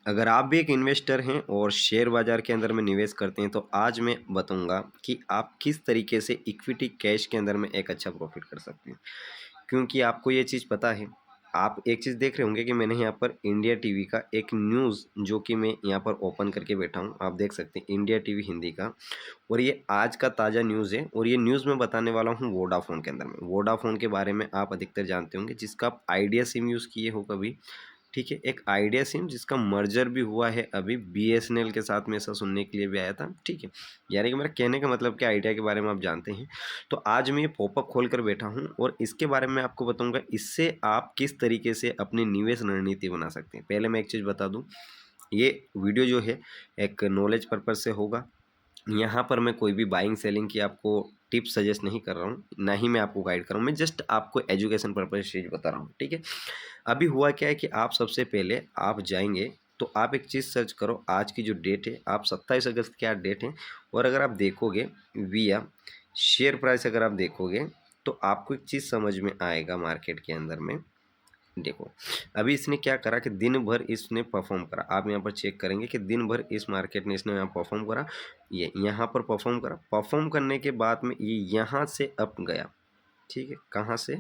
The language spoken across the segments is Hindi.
अगर आप भी एक इन्वेस्टर हैं और शेयर बाज़ार के अंदर में निवेश करते हैं तो आज मैं बताऊंगा कि आप किस तरीके से इक्विटी कैश के अंदर में एक अच्छा प्रॉफिट कर सकते हैं। क्योंकि आपको ये चीज़ पता है, आप एक चीज़ देख रहे होंगे कि मैंने यहाँ पर इंडिया टीवी का एक न्यूज़ जो कि मैं यहाँ पर ओपन करके बैठा हूँ, आप देख सकते हैं इंडिया टीवी हिंदी का। और ये आज का ताज़ा न्यूज़ है और ये न्यूज़ मैं बताने वाला हूँ वोडाफोन के अंदर में। वोडाफोन के बारे में आप अधिकतर जानते होंगे, जिसका आप आइडिया सिम यूज़ किए हो कभी। ठीक है, एक आइडिया सिम जिसका मर्जर भी हुआ है अभी बीएसएनएल के साथ में, ऐसा सुनने के लिए भी आया था। ठीक है, यानी कि मेरा कहने का मतलब कि आइडिया के बारे में आप जानते हैं। तो आज मैं ये पॉपअप खोल कर बैठा हूँ और इसके बारे में आपको बताऊंगा, इससे आप किस तरीके से अपनी निवेश रणनीति बना सकते हैं। पहले मैं एक चीज़ बता दूँ, ये वीडियो जो है एक नॉलेज पर्पज़ से होगा। यहाँ पर मैं कोई भी बाइंग सेलिंग की आपको टिप्स सजेस्ट नहीं कर रहा हूँ, ना ही मैं आपको गाइड कर रहा हूँ। मैं जस्ट आपको एजुकेशन पर्पज़ चीज़ बता रहा हूँ। ठीक है, अभी हुआ क्या है कि आप सबसे पहले आप जाएंगे तो आप एक चीज़ सर्च करो। आज की जो डेट है, आप 27 अगस्त की आज डेट है, और अगर आप देखोगे विया शेयर प्राइस, अगर आप देखोगे तो आपको एक चीज़ समझ में आएगा मार्केट के अंदर में। देखो, अभी इसने क्या करा कि दिन भर इसने परफॉर्म करा। आप यहाँ पर चेक करेंगे कि दिन भर इस मार्केट ने इसने यहाँ परफॉर्म करा, ये यहाँ पर परफॉर्म करा। परफॉर्म करने के बाद में ये यहाँ से अप गया। ठीक है, कहाँ से?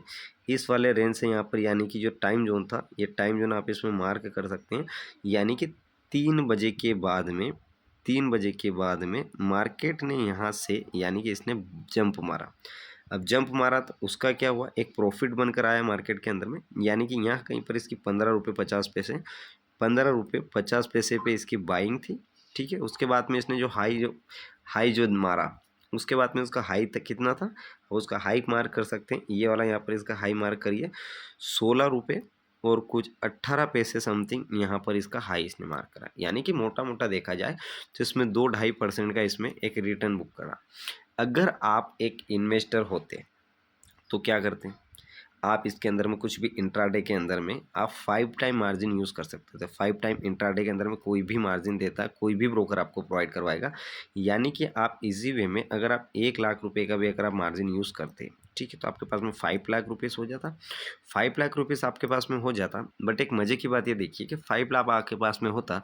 इस वाले रेंज से यहाँ पर, यानी कि जो टाइम जोन था, ये टाइम जोन आप इसमें मार्क कर सकते हैं। यानी कि 3 बजे के बाद में, 3 बजे के बाद में मार्केट ने यहाँ से, यानी कि इसने जंप मारा। अब जंप मारा तो उसका क्या हुआ, एक प्रॉफिट बनकर आया मार्केट के अंदर में। यानी कि यहाँ कहीं पर इसकी 15 रुपये 50 पैसे, 15 रुपये 50 पैसे पे इसकी बाइंग थी। ठीक है, उसके बाद में इसने जो हाई जो मारा, उसके बाद में उसका हाई तक कितना था, उसका हाई मार्क कर सकते हैं। ये वाला यहाँ पर इसका हाई मार्क करिए, 16 रुपये और कुछ 18 पैसे समथिंग यहाँ पर इसका हाई इसने मार्क करा। यानी कि मोटा मोटा देखा जाए तो इसमें 2-2.5% का इसमें एक रिटर्न बुक करा। अगर आप एक इन्वेस्टर होते तो क्या करते हैं, आप इसके अंदर में कुछ भी इंट्राडे के अंदर में आप 5 टाइम मार्जिन यूज़ कर सकते थे। 5 टाइम इंट्राडे के अंदर में कोई भी मार्जिन देता है, कोई भी ब्रोकर आपको प्रोवाइड करवाएगा। यानी कि आप इजी वे में, अगर आप 1 लाख रुपए का भी अगर आप मार्जिन यूज़ करते, ठीक है, तो आपके पास में 5 लाख रुपीज़ हो जाता। 5 लाख रुपीज़ आपके पास में हो जाता। बट एक मज़े की बात ये देखिए कि 5 लाख आपके पास में होता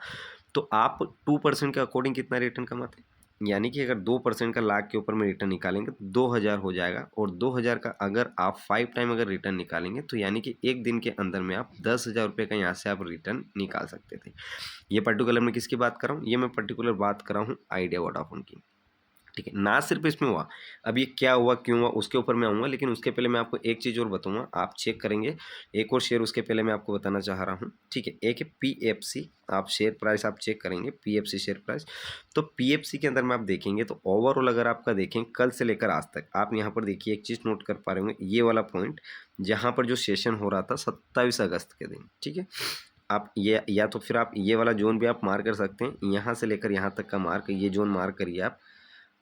तो आप 2% के अकॉर्डिंग कितना रिटर्न कमाते। यानी कि अगर 2% का लाख के ऊपर में रिटर्न निकालेंगे तो 2000 हो जाएगा, और 2000 का अगर आप 5 टाइम अगर रिटर्न निकालेंगे तो यानी कि एक दिन के अंदर में आप 10,000 रुपये का यहाँ से आप रिटर्न निकाल सकते थे। ये पर्टिकुलर मैं किसकी बात कर रहा हूँ, ये मैं पर्टिकुलर बात कर रहा हूँ आइडिया वोडाफोन की। ठीक है, ना सिर्फ इसमें हुआ, अब ये क्या हुआ क्यों हुआ उसके ऊपर मैं आऊँगा, लेकिन उसके पहले मैं आपको एक चीज़ और बताऊँगा, आप चेक करेंगे। एक और शेयर उसके पहले मैं आपको बताना चाह रहा हूँ। ठीक है, एक है पीएफसी, आप शेयर प्राइस आप चेक करेंगे, पीएफसी शेयर प्राइस। तो पीएफसी के अंदर में आप देखेंगे तो ओवरऑल अगर आपका देखें कल से लेकर आज तक, आप यहाँ पर देखिए एक चीज़ नोट कर पा रहे होंगे, ये वाला पॉइंट जहाँ पर जो सेशन हो रहा था 27 अगस्त के दिन। ठीक है, आप ये, या तो फिर आप ये वाला जोन भी आप मार्क कर सकते हैं, यहाँ से लेकर यहाँ तक का मार्क, ये जोन मार्क करिए आप।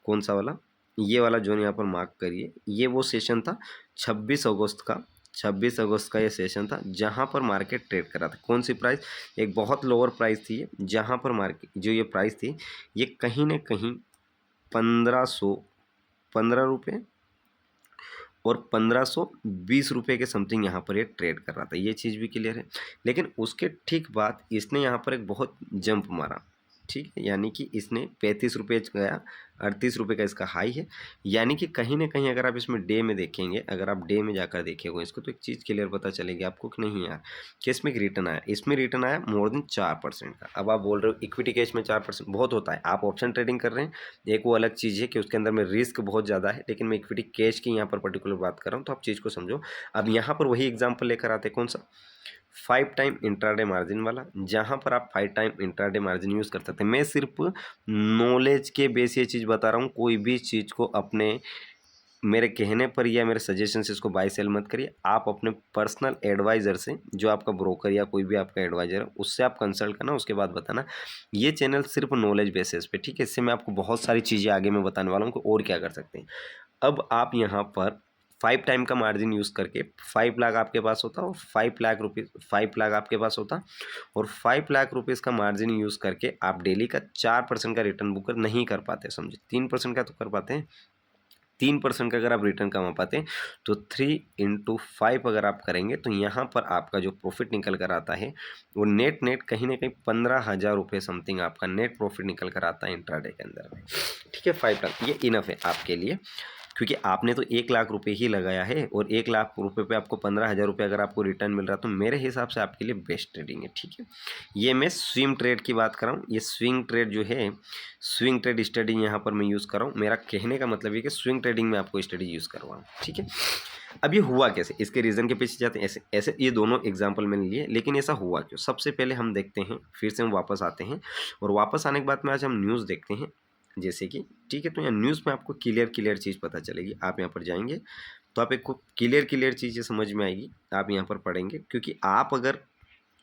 कौन सा वाला, ये वाला जोन यहाँ पर मार्क करिए। ये वो सेशन था 26 अगस्त का, 26 अगस्त का ये सेशन था जहाँ पर मार्केट ट्रेड कर रहा था। कौन सी प्राइस, एक बहुत लोअर प्राइस थी ये, जहाँ पर मार्केट जो ये प्राइस थी ये कहीं ना कहीं 1515 रुपये और 1520 रुपये के समथिंग यहाँ पर ये ट्रेड कर रहा था। ये चीज़ भी क्लियर है। लेकिन उसके ठीक बाद इसने यहाँ पर एक बहुत जंप मारा। ठीक है, यानी कि इसने 35 रुपये गया, 38 रुपये का इसका हाई है। यानी कि कहीं ना कहीं अगर आप इसमें डे में देखेंगे, अगर आप डे में जाकर देखेंगे इसको, तो एक चीज़ क्लियर पता चलेगी आपको कि नहीं यार, कि इसमें एक रिटर्न आया, इसमें रिटर्न आया मोर देन 4% का। अब आप बोल रहे हो इक्विटी केस में 4% बहुत होता है, आप ऑप्शन ट्रेडिंग कर रहे हैं, एक वो अलग चीज़ है कि उसके अंदर में रिस्क बहुत ज़्यादा है, लेकिन मैं इक्विटी कैश की यहाँ पर पर्टिकुलर बात कर रहा हूँ, तो आप चीज़ को समझो। अब यहाँ पर वही एग्जांपल लेकर आते हैं, कौन सा, 5 टाइम इंट्राडे मार्जिन वाला, जहाँ पर आप 5 टाइम इंट्राडे मार्जिन यूज़ कर सकते हैं। मैं सिर्फ नॉलेज के बेस ये चीज़ बता रहा हूँ, कोई भी चीज़ को अपने मेरे कहने पर या मेरे सजेशन से इसको बाय सेल मत करिए। आप अपने पर्सनल एडवाइज़र से, जो आपका ब्रोकर या कोई भी आपका एडवाइज़र है, उससे आप कंसल्ट करना, उसके बाद बताना। ये चैनल सिर्फ नॉलेज बेसिस पे, ठीक है, इससे मैं आपको बहुत सारी चीज़ें आगे मैं बताने वाला हूँ कि और क्या कर सकते हैं। अब आप यहाँ पर 5 टाइम का मार्जिन यूज़ करके 5 लाख आपके पास होता, और 5 लाख आपके पास होता, और 5 लाख रुपीज़ का मार्जिन यूज़ करके आप डेली का 4% का रिटर्न बुक नहीं कर पाते, समझे, 3% का तो कर पाते हैं, 3% का अगर आप रिटर्न कमा पाते हैं तो 3 × 5 अगर आप करेंगे तो यहाँ पर आपका जो प्रॉफिट निकल कर आता है वो नेट कहीं ना कहीं 15,000 रुपये समथिंग आपका नेट प्रॉफिट निकल कर आता है इंट्राडे के अंदर में। ठीक है, 5 लाख ये इनफ है आपके लिए, क्योंकि आपने तो 1 लाख रुपये ही लगाया है और 1 लाख रुपये पे आपको 15,000 रुपये अगर आपको रिटर्न मिल रहा है तो मेरे हिसाब से आपके लिए बेस्ट ट्रेडिंग है। ठीक है, ये मैं स्विंग ट्रेड की बात कर रहा हूँ। ये स्विंग ट्रेड जो है, स्विंग ट्रेड स्टडी यहाँ पर मैं यूज़ कर रहा हूँ। मेरा कहने का मतलब ये कि स्विंग ट्रेडिंग में आपको स्टडी यूज़ करवाऊँ। ठीक है, अब ये हुआ कैसे, इसके रीज़न के पीछे जाते हैं। ऐसे ऐसे ये दोनों एग्जाम्पल मैंने लिए, लेकिन ऐसा हुआ क्यों, सबसे पहले हम देखते हैं, फिर से हम वापस आते हैं और वापस आने के बाद में आज हम न्यूज़ देखते हैं जैसे कि। ठीक है, तो यहाँ न्यूज़ में आपको क्लियर चीज़ पता चलेगी। आप यहाँ पर जाएंगे तो आप एक को क्लियर चीज़ें समझ में आएगी, आप यहाँ पर पढ़ेंगे। क्योंकि आप अगर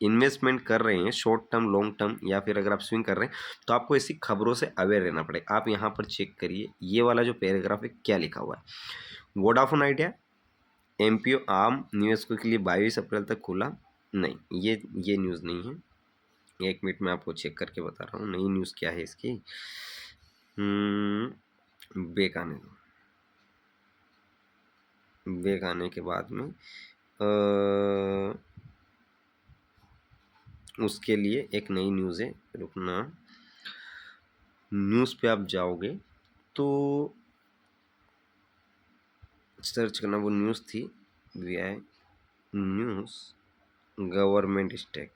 इन्वेस्टमेंट कर रहे हैं शॉर्ट टर्म, लॉन्ग टर्म, या फिर अगर आप स्विंग कर रहे हैं तो आपको ऐसी खबरों से अवेयर रहना पड़ेगा। आप यहाँ पर चेक करिए, ये वाला जो पैराग्राफ है क्या लिखा हुआ है। वोडाफोन आइडिया एमपीओ आम निवेशकों के लिए 22 अप्रैल तक खुला। नहीं, ये न्यूज़ नहीं है। 1 मिनट में आपको चेक करके बता रहा हूँ नई न्यूज़ क्या है इसकी। बैक आने दो, बैक आने के बाद में उसके लिए एक नई न्यूज़ है। रुकना, न्यूज़ पे आप जाओगे तो सर्च करना, वो न्यूज़ थी we news government stake,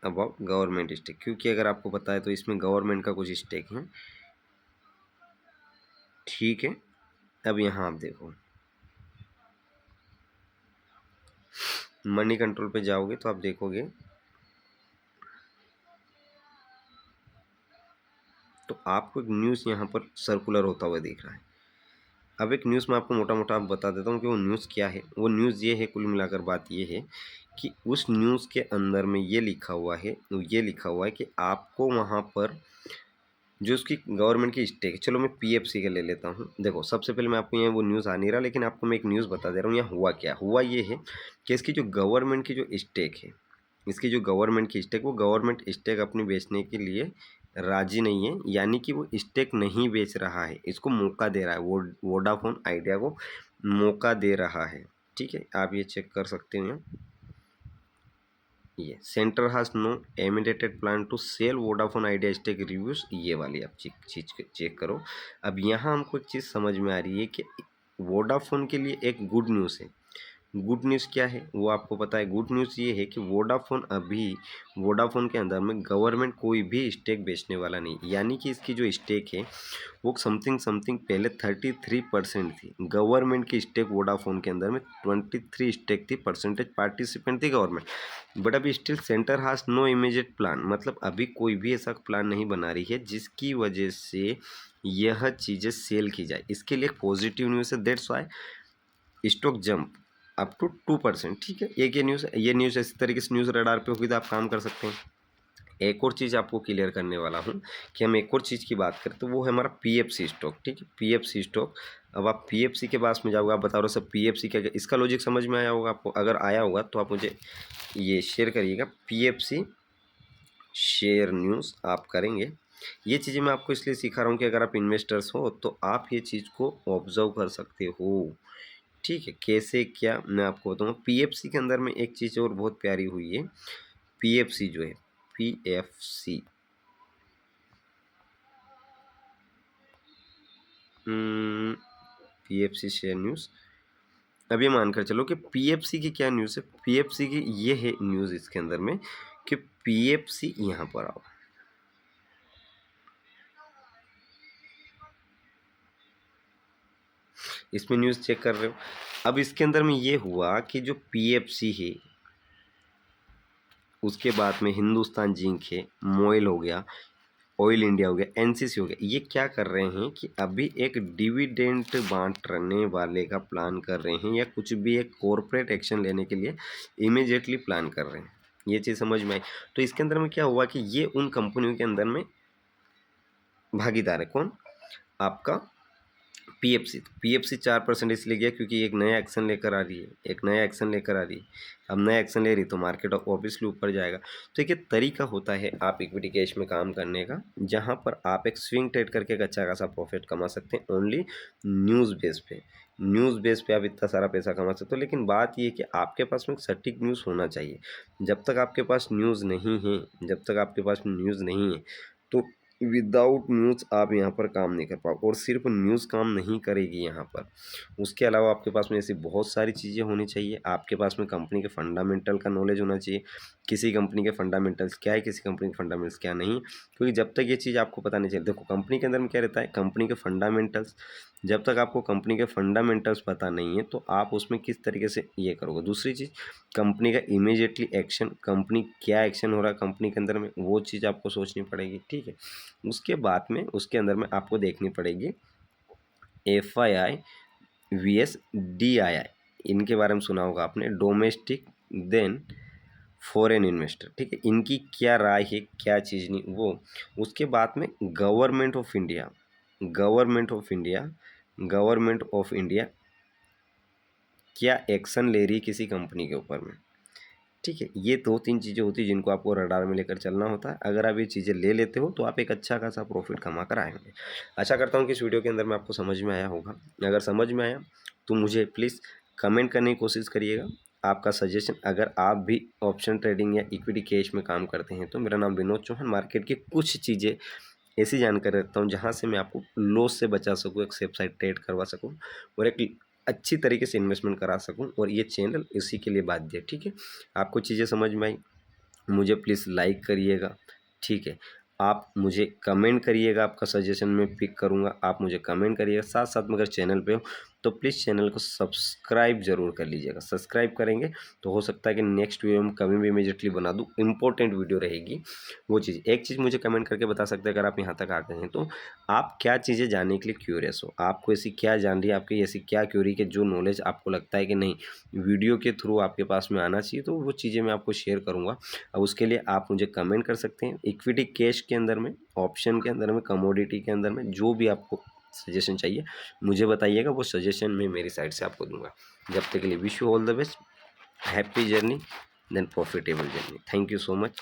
about government stake. क्योंकि अगर आपको पता है तो इसमें गवर्नमेंट का कुछ स्टेक है। ठीक है, अब यहाँ आप देखो, मनी कंट्रोल पे जाओगे तो आप देखोगे तो आपको एक न्यूज़ यहाँ पर सर्कुलर होता हुआ दिख रहा है। अब एक न्यूज़ में आपको मोटा मोटा आप बता देता हूँ कि वो न्यूज़ क्या है। वो न्यूज़ ये है, कुल मिलाकर बात ये है कि उस न्यूज़ के अंदर में ये लिखा हुआ है, ये लिखा हुआ है कि आपको वहाँ पर जो उसकी गवर्नमेंट की स्टेक, चलो मैं पीएफसी का ले लेता हूँ। देखो, सबसे पहले मैं आपको यहाँ वो न्यूज़ आ नहीं रहा, लेकिन आपको मैं एक न्यूज़ बता दे रहा हूँ। यहाँ हुआ क्या, हुआ ये है कि इसकी जो गवर्नमेंट की जो स्टेक है, इसकी जो गवर्नमेंट की स्टेक, वो गवर्नमेंट स्टेक अपनी बेचने के लिए राजी नहीं है, यानी कि वो स्टेक नहीं बेच रहा है, इसको मौका दे रहा है, वो वोडाफोन आइडिया को मौका दे रहा है। ठीक है, आप ये चेक कर सकते हैं। ये centre has no immediate plan to sell Vodafone Idea stake reviews, ये वाली आप चीज चेक करो। अब यहाँ हमको एक चीज़ समझ में आ रही है कि वोडाफोन के लिए एक गुड न्यूज़ है। गुड न्यूज़ क्या है वो आपको पता है। गुड न्यूज़ ये है कि वोडाफोन के अंदर में गवर्नमेंट कोई भी स्टेक बेचने वाला नहीं, यानी कि इसकी जो स्टेक है वो समथिंग पहले 33% थी। गवर्नमेंट की स्टेक वोडाफोन के अंदर में 23 स्टेक थी, परसेंटेज पार्टिसिपेंट थी गवर्नमेंट। बट अभी still centre has no immediate plan, मतलब अभी कोई भी ऐसा प्लान नहीं बना रही है जिसकी वजह से यह चीज़ें सेल की जाए। इसके लिए पॉजिटिव न्यूज़ है, that's why stock jump up to 2%। ठीक है, एक ये न्यूज़ इस तरीके से न्यूज़ रडार पे होगी तो आप काम कर सकते हैं। एक और चीज़ आपको क्लियर करने वाला हूँ कि हम एक और चीज़ की बात करें तो वो है हमारा पीएफसी स्टॉक। ठीक है, पीएफसी स्टॉक। अब आप पीएफसी के पास में जाओगे, आप बता रहे हो सर पीएफसी क्या, इसका लॉजिक समझ में आया होगा आपको। अगर आया होगा तो आप मुझे ये शेयर करिएगा, पीएफसी शेयर न्यूज़ आप करेंगे। ये चीज़ें मैं आपको इसलिए सिखा रहा हूँ कि अगर आप इन्वेस्टर्स हो तो आप ये चीज़ को ऑब्जर्व कर सकते हो। ठीक है, कैसे क्या मैं आपको बताऊँगा। पीएफसी के अंदर में एक चीज़ और बहुत प्यारी हुई है। पीएफसी जो है, पीएफसी पीएफसी शेयर न्यूज़। अब ये मानकर चलो कि पीएफसी की क्या न्यूज़ है। पीएफसी की ये है न्यूज़ इसके अंदर में कि पीएफसी, यहाँ पर आओ, इसमें न्यूज़ चेक कर रहे हो। अब इसके अंदर में ये हुआ कि जो पीएफसी है, उसके बाद में हिंदुस्तान जिंक है, मोइल हो गया, ऑयल इंडिया हो गया, एनसीसी हो गया, ये क्या कर रहे हैं कि अभी एक डिविडेंड बांटने वाले का प्लान कर रहे हैं, या कुछ भी एक कॉरपोरेट एक्शन लेने के लिए इमीडिएटली प्लान कर रहे हैं। ये चीज़ समझ में आई। तो इसके अंदर में क्या हुआ कि ये उन कंपनियों के अंदर में भागीदार है। कौन? आपका पीएफसी, तो पीएफसी 4% इसलिए गया क्योंकि एक नया एक्शन लेकर आ रही है, एक नया एक्शन लेकर आ रही है। अब नया एक्शन ले रही तो मार्केट ऑब्वियसली ऊपर जाएगा। तो एक ये तरीका होता है आप इक्विटी कैश में काम करने का, जहाँ पर आप एक स्विंग ट्रेड करके एक अच्छा खासा प्रॉफिट कमा सकते हैं ओनली न्यूज़ बेस पे। न्यूज़ बेस पे आप इतना सारा पैसा कमा सकते हो, लेकिन बात ये है कि आपके पास में सटीक न्यूज़ होना चाहिए। जब तक आपके पास न्यूज़ नहीं है, जब तक आपके पास न्यूज़ नहीं है, तो विदाउट न्यूज़ आप यहाँ पर काम नहीं कर पाओ। और सिर्फ न्यूज़ काम नहीं करेगी यहाँ पर, उसके अलावा आपके पास में ऐसी बहुत सारी चीज़ें होनी चाहिए। आपके पास में कंपनी के फंडामेंटल का नॉलेज होना चाहिए, किसी कंपनी के फंडामेंटल्स क्या है, किसी कंपनी के फंडामेंटल्स क्या नहीं। क्योंकि जब तक ये चीज़ आपको पता नहीं चले, देखो कंपनी के अंदर में क्या रहता है, कंपनी के फंडामेंटल्स, जब तक आपको कंपनी के फंडामेंटल्स पता नहीं है तो आप उसमें किस तरीके से ये करोगे। दूसरी चीज़, कंपनी का इमीडिएटली एक्शन, कंपनी क्या एक्शन हो रहा है कंपनी के अंदर में, वो चीज़ आपको सोचनी पड़ेगी, ठीक है। उसके बाद में उसके अंदर में आपको देखनी पड़ेगी FII VS DII, इनके बारे में सुना होगा आपने, डोमेस्टिक देन फॉरेन इन्वेस्टर, ठीक है। इनकी क्या राय है, क्या चीज़ नहीं वो। उसके बाद में government of India, government of India, government of India क्या एक्शन ले रही है किसी कंपनी के ऊपर में, ठीक है। ये 2-3 चीज़ें होती हैं जिनको आपको रडार में लेकर चलना होता है। अगर आप ये चीज़ें ले लेते हो तो आप एक अच्छा खासा प्रॉफिट कमा कर आएंगे। आशा करता हूँ कि इस वीडियो के अंदर में आपको समझ में आया होगा। अगर समझ में आया तो मुझे प्लीज़ कमेंट करने की कोशिश करिएगा, आपका सजेशन। अगर आप भी ऑप्शन ट्रेडिंग या इक्विटी कैश में काम करते हैं तो मेरा नाम विनोद चौहान, मार्केट की कुछ चीज़ें ऐसी जानकारी रखता हूँ जहाँ से मैं आपको लॉस से बचा सकूँ, एक सेफ साइड ट्रेड करवा सकूँ और एक अच्छी तरीके से इन्वेस्टमेंट करा सकूँ। और ये चैनल इसी के लिए बाध्य है, ठीक है। आपको चीज़ें समझ में आई, मुझे प्लीज़ लाइक करिएगा, ठीक है। आप मुझे कमेंट करिएगा, आपका सजेशन मैं पिक करूँगा। आप मुझे कमेंट करिएगा, साथ साथ में अगर चैनल पे हो तो प्लीज़ चैनल को सब्सक्राइब ज़रूर कर लीजिएगा। सब्सक्राइब करेंगे तो हो सकता है कि नेक्स्ट वीडियो में कभी भी इमीडिएटली बना दूँ, इंपॉर्टेंट वीडियो रहेगी वो चीज़। एक चीज़ मुझे कमेंट करके बता सकते हैं, अगर आप यहाँ तक आ गए हैं तो आप क्या चीज़ें जानने के लिए क्यूरियस हो, आपको ऐसी क्या जान रही है, आपकी ऐसी क्या क्यूरी के जो नॉलेज आपको लगता है कि नहीं वीडियो के थ्रू आपके पास में आना चाहिए, तो वो चीज़ें मैं आपको शेयर करूँगा। अब उसके लिए आप मुझे कमेंट कर सकते हैं। इक्विटी कैश के अंदर में, ऑप्शन के अंदर में, कमोडिटी के अंदर में, जो भी आपको सजेशन चाहिए मुझे बताइएगा, वो सजेशन मैं मेरी साइड से आपको दूंगा। जब तक के लिए wish you all the best, happy journey then profitable journey. Thank you so much.